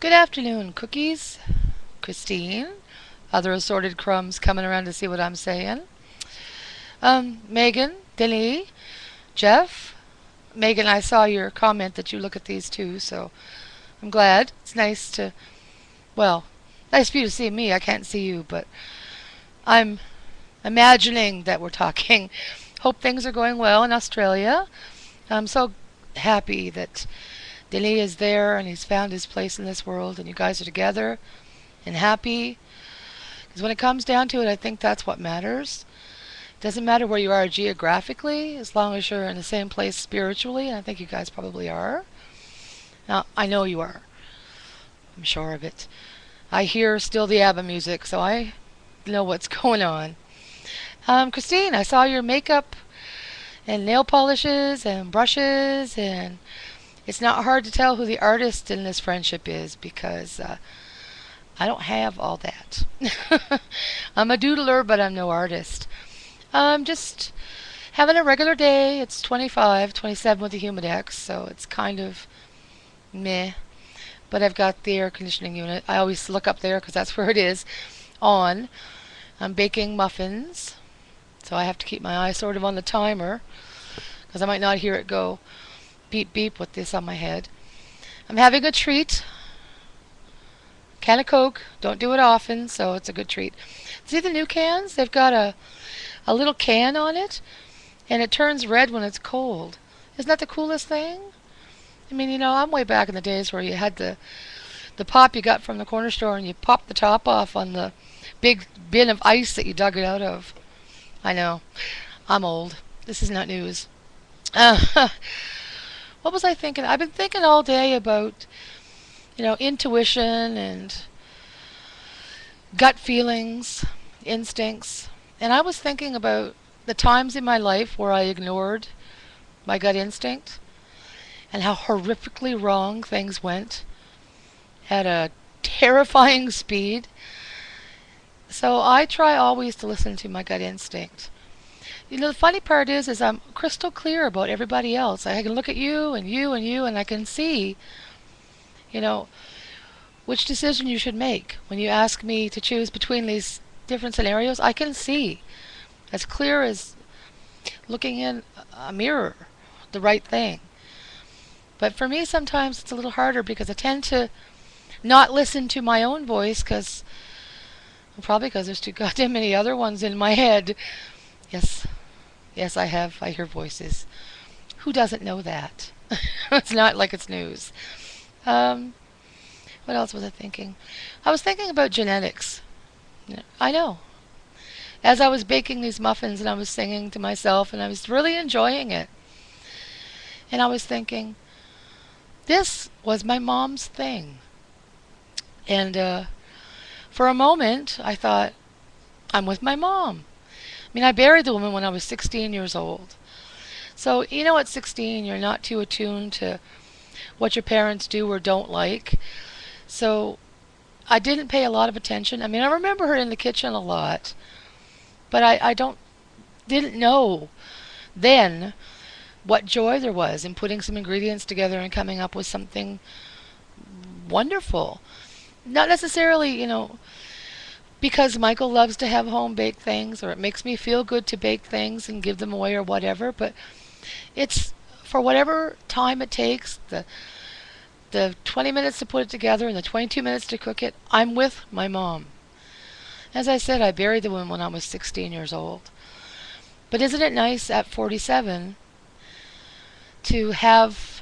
Good afternoon, cookies. Christine. Other assorted crumbs coming around to see what I'm saying. Megan, Denny, Jeff. Megan, I saw your comment that you look at these too, so I'm glad. It's nice to, well, nice for you to see me. I can't see you, but I'm imagining that we're talking. Hope things are going well in Australia. I'm so happy that Denny is there and he's found his place in this world and you guys are together and happy. Because when it comes down to it, I think that's what matters. It doesn't matter where you are geographically, as long as you're in the same place spiritually, and I think you guys probably are. Now, I know you are. I'm sure of it. I hear still the ABBA music, so I know what's going on. Christine, I saw your makeup and nail polishes and brushes, and it's not hard to tell who the artist in this friendship is because I don't have all that. I'm a doodler, but I'm no artist. I'm just having a regular day. It's 25, 27 with the Humidex, so it's kind of meh. But I've got the air conditioning unit. I always look up there because that's where it is on. I'm baking muffins, so I have to keep my eye sort of on the timer because I might not hear it go beep beep with this on my head. I'm having a treat. Can of Coke. Don't do it often, so it's a good treat. See the new cans? They've got a little can on it, and it turns red when it's cold. Isn't that the coolest thing? I mean, I'm way back in the days where you had the pop you got from the corner store, and you popped the top off on the big bin of ice that you dug it out of. I know. I'm old. This is not news. Uh, what was I thinking? I've been thinking all day about, intuition and gut feelings, instincts. And I was thinking about the times in my life where I ignored my gut instinct and how horrifically wrong things went at a terrifying speed. So I try always to listen to my gut instinct. The funny part is I'm crystal clear about everybody else. I can look at you and you and you, and I can see, you know, which decision you should make. When you ask me to choose between these different scenarios, I can see, as clear as looking in a mirror, the right thing. But for me, sometimes it's a little harder because I tend to not listen to my own voice probably because there's too goddamn many other ones in my head. Yes, yes, I have. I hear voices. Who doesn't know that? It's not like it's news. Um, what else was I thinking? I was thinking about genetics. I know. As I was baking these muffins and I was singing to myself and I was really enjoying it. And I was thinking, this was my mom's thing. And for a moment, I thought, I'm with my mom. I mean, I buried the woman when I was 16 years old. So, at 16, you're not too attuned to what your parents do or don't like. So, I didn't pay a lot of attention. I mean, I remember her in the kitchen a lot, but I didn't know then what joy there was in putting some ingredients together and coming up with something wonderful. Not necessarily, because Michael loves to have home baked things or it makes me feel good to bake things and give them away or whatever, but it's for whatever time it takes, the 20 minutes to put it together and the 22 minutes to cook it, I'm with my mom. As I said, I buried the woman when I was 16 years old. But isn't it nice at 47 to have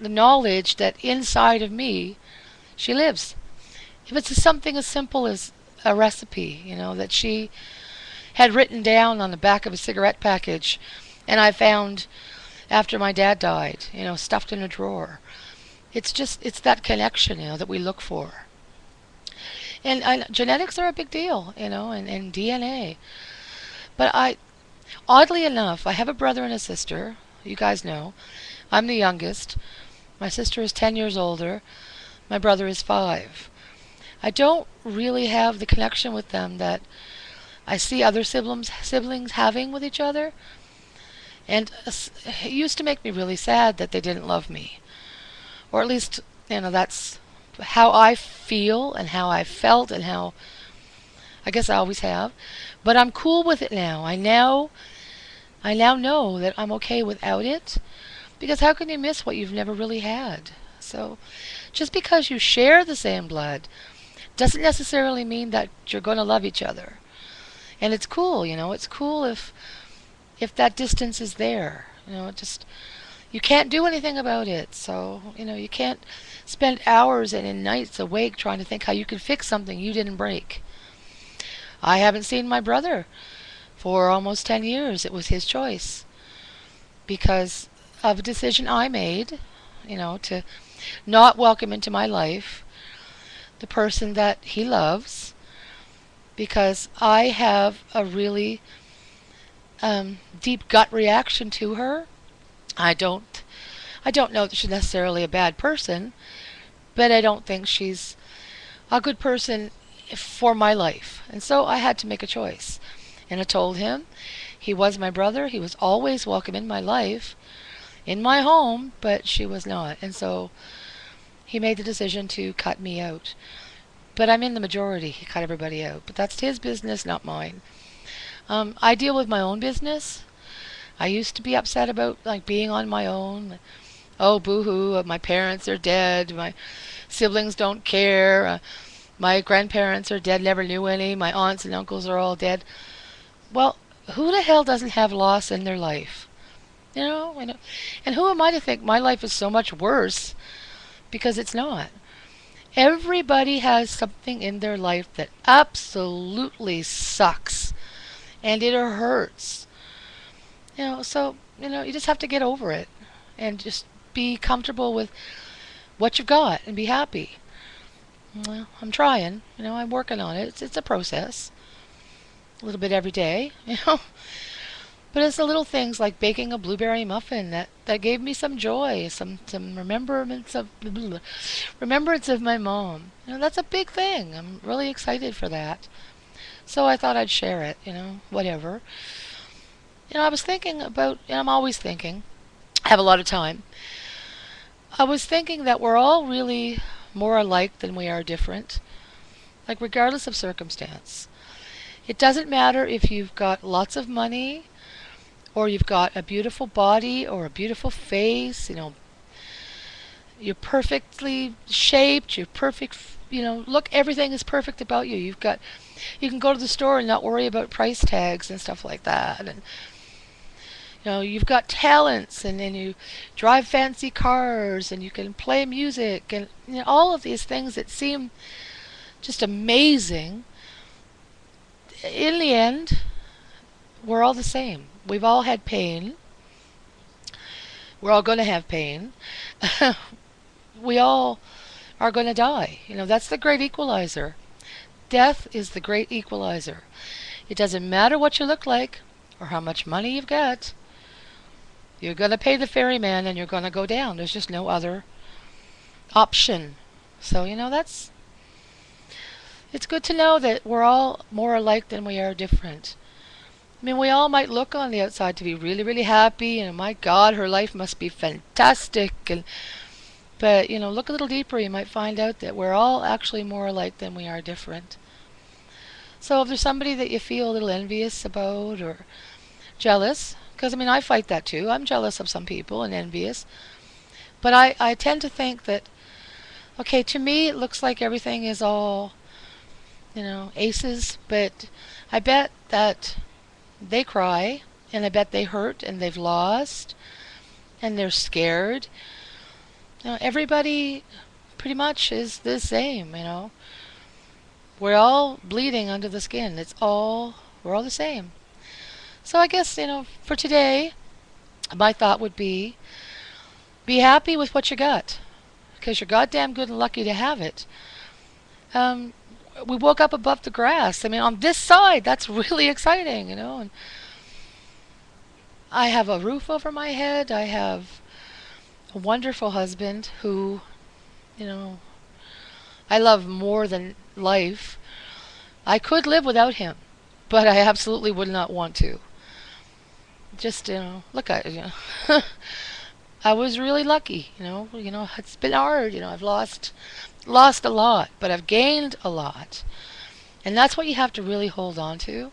the knowledge that inside of me she lives? If it's something as simple as a recipe, that she had written down on the back of a cigarette package and I found after my dad died, stuffed in a drawer. It's that connection, that we look for. And genetics are a big deal, and DNA. But oddly enough, I have a brother and a sister. You guys know. I'm the youngest. My sister is 10 years older. My brother is 5. I don't really have the connection with them that I see other siblings having with each other. And it used to make me really sad that they didn't love me. Or at least, that's how I feel and how I felt and how I guess I always have. But I'm cool with it now. I now know that I'm okay without it because how can you miss what you've never really had? So just because you share the same blood doesn't necessarily mean that you're going to love each other. And it's cool, it's cool if that distance is there. It just you can't do anything about it. So, you can't spend hours and nights awake trying to think how you can fix something you didn't break. I haven't seen my brother for almost 10 years. It was his choice because of a decision I made, to not welcome into my life the person that he loves because I have a really deep gut reaction to her. I don't I don't know that she's necessarily a bad person, but I don't think she's a good person for my life. And so I had to make a choice. And I told him he was my brother. He was always welcome in my life, in my home, but she was not. And so he made the decision to cut me out. But I'm in the majority. He cut everybody out. But that's his business, not mine. I deal with my own business. I used to be upset about like being on my own. Oh, boo-hoo, my parents are dead. My siblings don't care. My grandparents are dead, never knew any. My aunts and uncles are all dead. Well, who the hell doesn't have loss in their life? And who am I to think my life is so much worse? Because it's not. Everybody has something in their life that absolutely sucks. And it hurts. So you just have to get over it. And just be comfortable with what you've got and be happy. Well, I'm trying. I'm working on it. It's a process. A little bit every day. But it's the little things like baking a blueberry muffin that gave me some joy, some remembrance of my mom. That's a big thing. I'm really excited for that. So I thought I'd share it. Whatever. I was thinking about. I'm always thinking. I have a lot of time. I was thinking that we're all really more alike than we are different. Like regardless of circumstance. It doesn't matter if you've got lots of money or you've got a beautiful body or a beautiful face, you're perfectly shaped, you're perfect, look, everything is perfect about you. You can go to the store and not worry about price tags and stuff like that. And you've got talents and then you drive fancy cars and you can play music and all of these things that seem just amazing. In the end, we're all the same. We've all had pain. We're all going to have pain. We all are going to die. That's the great equalizer. Death is the great equalizer. It doesn't matter what you look like or how much money you've got. You're going to pay the ferryman and you're going to go down. There's just no other option. So, it's good to know that we're all more alike than we are different. I mean, we all might look on the outside to be really, really happy, and my God, her life must be fantastic. But look a little deeper, you might find out that we're all actually more alike than we are different. So if there's somebody that you feel a little envious about or jealous, because I fight that too. I'm jealous of some people and envious. But I tend to think that, okay, to me it looks like everything is all, aces, but I bet that they cry, and I bet they hurt, and they've lost, and they're scared. Everybody pretty much is the same, We're all bleeding under the skin. We're all the same. So I guess, for today, my thought would be happy with what you got, because you're goddamn good and lucky to have it. We woke up above the grass. On this side, that's really exciting, And I have a roof over my head. I have a wonderful husband who, I love more than life. I could live without him, but I absolutely would not want to. Just, look at it, I was really lucky. It's been hard. I've lost a lot, but I've gained a lot. And that's what you have to really hold on to.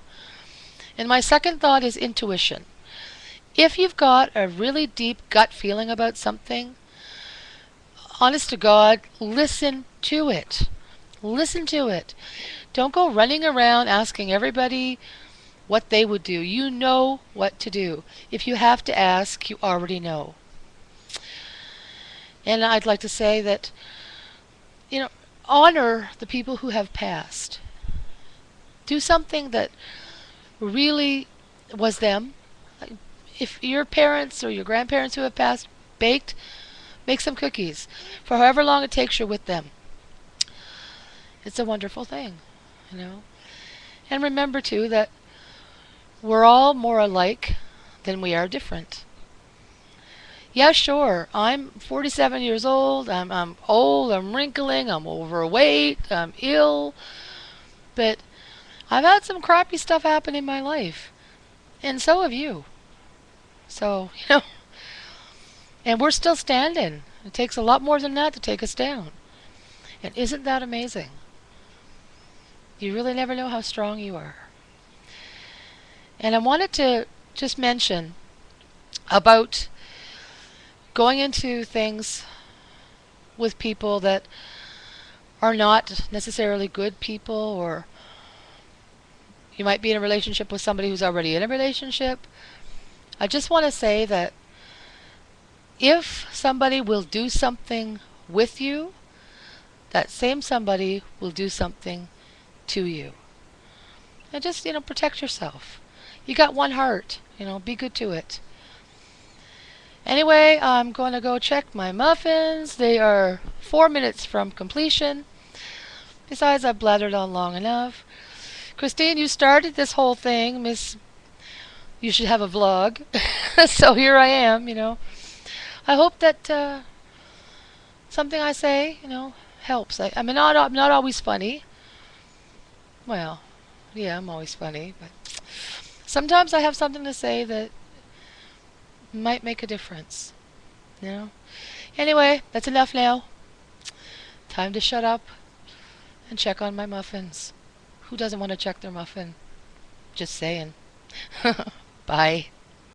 And my second thought is intuition. If you've got a really deep gut feeling about something, honest to God, listen to it. Listen to it. Don't go running around asking everybody what they would do. You know what to do. If you have to ask, you already know. And I'd like to say that, you know, honor the people who have passed. Do something that really was them. If your parents or your grandparents who have passed baked, make some cookies. For however long it takes, you're with them. It's a wonderful thing. And remember, too, that we're all more alike than we are different. Yeah, sure, I'm 47 years old, I'm old, I'm wrinkling, I'm overweight, I'm ill, but I've had some crappy stuff happen in my life. And so have you. So, and we're still standing. It takes a lot more than that to take us down. And isn't that amazing? You really never know how strong you are. And I wanted to just mention about going into things with people that are not necessarily good people, or you might be in a relationship with somebody who's already in a relationship. I just want to say that if somebody will do something with you, that same somebody will do something to you. And just, protect yourself. You got one heart, be good to it. Anyway, I'm going to go check my muffins. They are 4 minutes from completion. Besides, I've blattered on long enough. Christine, you started this whole thing, Miss. You should have a vlog. So here I am. I hope that something I say, helps. I mean, I'm not always funny. Well, yeah, I'm always funny, but sometimes I have something to say that might make a difference. Anyway, that's enough now. Time to shut up and check on my muffins. Who doesn't want to check their muffin? Just saying. Bye.